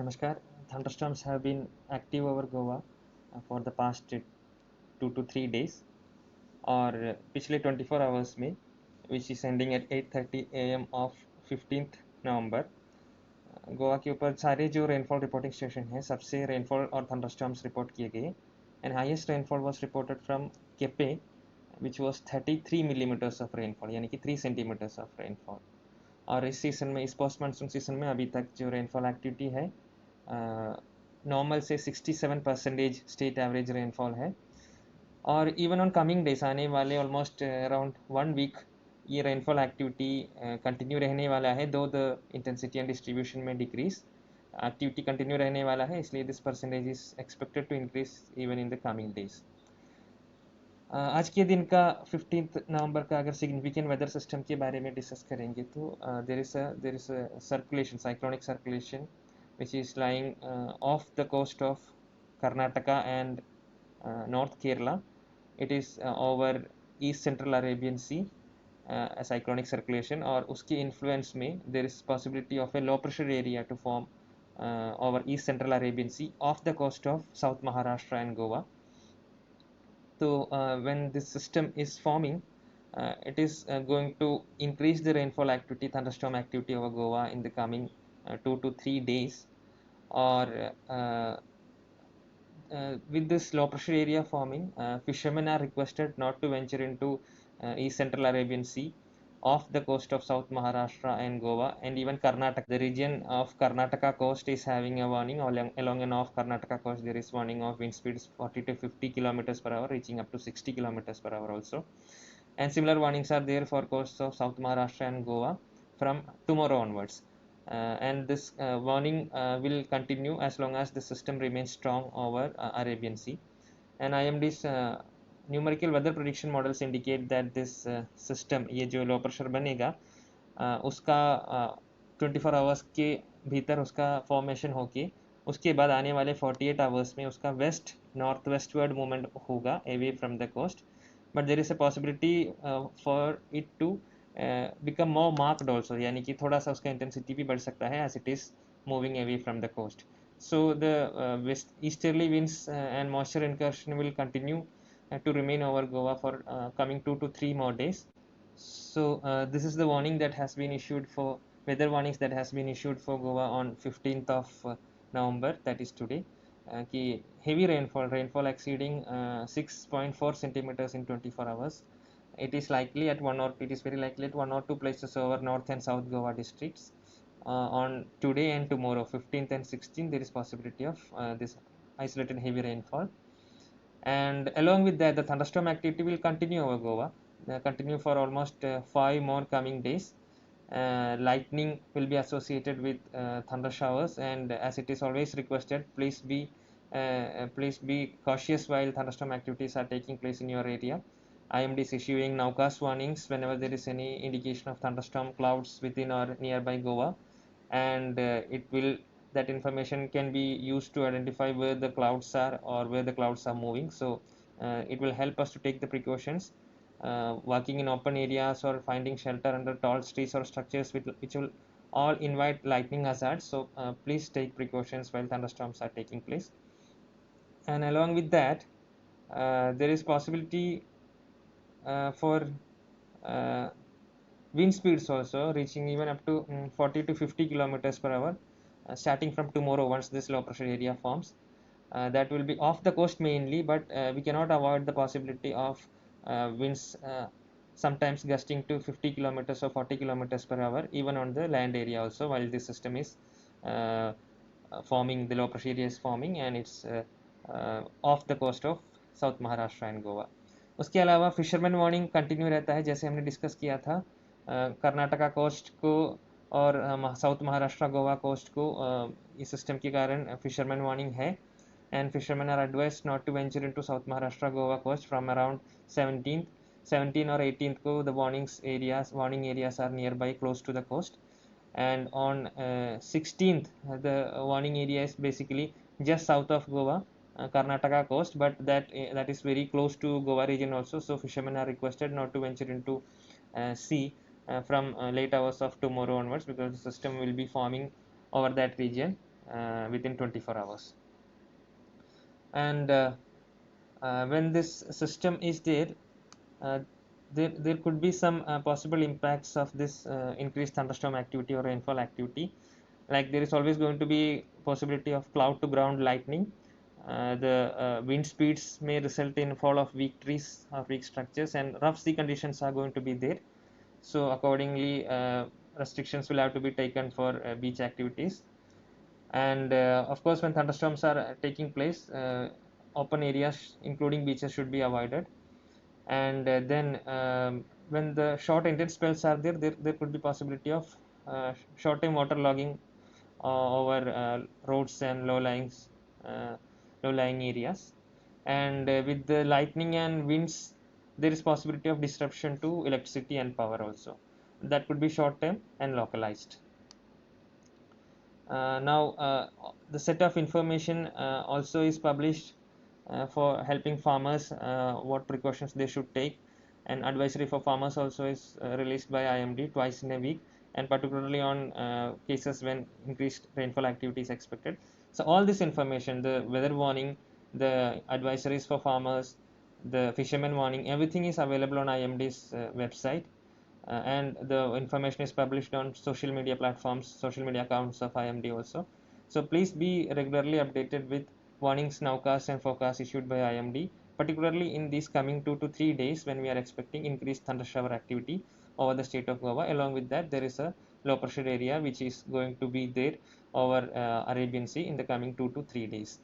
Namaskar. Thunderstorms have been active over Goa for the past 2 to 3 days और पिछले 24 hours में which is ending eight 8:30 AM of 15th नवंबर गोवा के ऊपर सारे जो रेनफॉल रिपोर्टिंग स्टेशन हैं सबसे रेनफॉल और थंडरस्टॉर्म्स रिपोर्ट किए गए and highest rainfall was reported from Quepem which was 33 millimetres of rainfall यानी कि 3 सेंटीमीटर्स ऑफ रेनफॉल। और इस सीज़न में इस पोस्ट मानसून सीज़न में अभी तक जो रेनफॉल एक्टिविटी है नॉर्मल से 67% स्टेट एवरेज रेनफॉल है। और इवन ऑन कमिंग डेज आने वाले ऑलमोस्ट अराउंड 1 वीक ये रेनफॉल एक्टिविटी कंटिन्यू रहने वाला है, though the intensity and distribution में डिक्रीज एक्टिविटी कंटिन्यू रहने वाला है, इसलिए this percentage is expected to increase even in the coming days. आज के दिन का 15th नवंबर का अगर सिग्निफिकेंट वेदर सिस्टम के बारे में डिस्कस करेंगे तो there is a circulation, cyclonic circulation which is lying off the coast of Karnataka and North Kerala. It is over East Central Arabian Sea, a cyclonic circulation, और उसके influence में there is possibility of a low pressure area to form over East Central Arabian Sea off the coast of South Maharashtra and Goa. So when this system is forming, it is going to increase the rainfall activity, thunderstorm activity over Goa in the coming 2 to 3 days. Or with this low pressure area forming, fishermen are requested not to venture into East Central Arabian Sea off the coast of South Maharashtra and Goa and even Karnataka. The region of Karnataka coast is having a warning. Along and off Karnataka coast there is warning of wind speeds 40 to 50 kilometers per hour, reaching up to 60 kilometers per hour also. And similar warnings are there for coasts of South Maharashtra and Goa from tomorrow onwards. And this warning will continue as long as the system remains strong over Arabian Sea. And IMD's numerical weather prediction models indicate that this system, ये जो low pressure बनेगा उसका 24 hours के भीतर उसका formation होके उसके बाद आने वाले 48 आवर्स में उसका वेस्ट नॉर्थ वेस्टवर्ड मूवमेंट होगा away from the coast, but there is a possibility for it to become more marked also, यानी कि थोड़ा सा उसका इंटेंसिटी भी बढ़ सकता है as it is moving away from the coast. So the west easterly winds and moisture incursion will continue to remain over Goa for coming 2 to 3 more days. So this is the warning that has been issued for weather warnings that has been issued for Goa on 15th of November, that is today. कि heavy rainfall exceeding 6.4 centimeters in 24 hours. It is very likely at one or two places over north and south Goa districts. On today and tomorrow 15th and 16th there is possibility of this isolated heavy rainfall, and along with that the thunderstorm activity will continue over Goa, continue for almost 5 more coming days. Lightning will be associated with thunder showers, and as it is always requested, please be cautious while thunderstorm activities are taking place in your area. IMD is issuing nowcast warnings whenever there is any indication of thunderstorm clouds within or nearby Goa, and that information can be used to identify where the clouds are or where the clouds are moving. So it will help us to take the precautions. Walking in open areas or finding shelter under tall trees or structures which will all invite lightning hazards. So please take precautions while thunderstorms are taking place. And along with that, there is possibility for wind speeds also reaching even up to 40 to 50 kilometers per hour starting from tomorrow once this low pressure area forms. That will be off the coast mainly, but we cannot avoid the possibility of winds sometimes gusting to 50 kilometers or 40 kilometers per hour even on the land area also while this system is forming, the low pressure area is forming and it's off the coast of South Maharashtra and Goa. उसके अलावा fisherman warning continue रहता है, जैसे हमने discuss किया था Karnataka coast को और साउथ महाराष्ट्र गोवा कोस्ट को इस सिस्टम के कारण फिशरमैन वार्निंग है, and fishermen are advised not to venture into South Maharashtra Goa coast from around 17 or 18th को the warning areas are nearby close to the coast, and on 16th the warning area is basically just south of Goa, Karnataka coast, but that is very close to Goa region also, so fishermen are requested not to venture into sea from late hours of tomorrow onwards because the system will be forming over that region. within 24 hours. And when this system is there, uh, there could be some possible impacts of this increased thunderstorm activity or rainfall activity. Like there is always going to be possibility of cloud to ground lightning. The wind speeds may result in fall of weak trees or weak structures, and rough sea conditions are going to be there. So accordingly, restrictions will have to be taken for beach activities. And of course, when thunderstorms are taking place, open areas including beaches should be avoided. And then when the short intense spells are there, there could be possibility of short time water logging over roads and uh, low lying areas. And with the lightning and winds, there is possibility of disruption to electricity and power also. That could be short term and localized. Now the set of information also is published for helping farmers what precautions they should take. An advisory for farmers also is released by IMD twice in a week, and particularly on cases when increased rainfall activity is expected. So all this information, the weather warning, the advisories for farmers, the fisherman warning, everything is available on IMD's website. And the information is published on social media platforms, social media accounts of IMD also. So please be regularly updated with warnings, nowcasts and forecasts issued by IMD, particularly in these coming 2 to 3 days when we are expecting increased thunder shower activity over the state of Goa. Along with that, there is a low pressure area which is going to be there over Arabian Sea in the coming 2 to 3 days.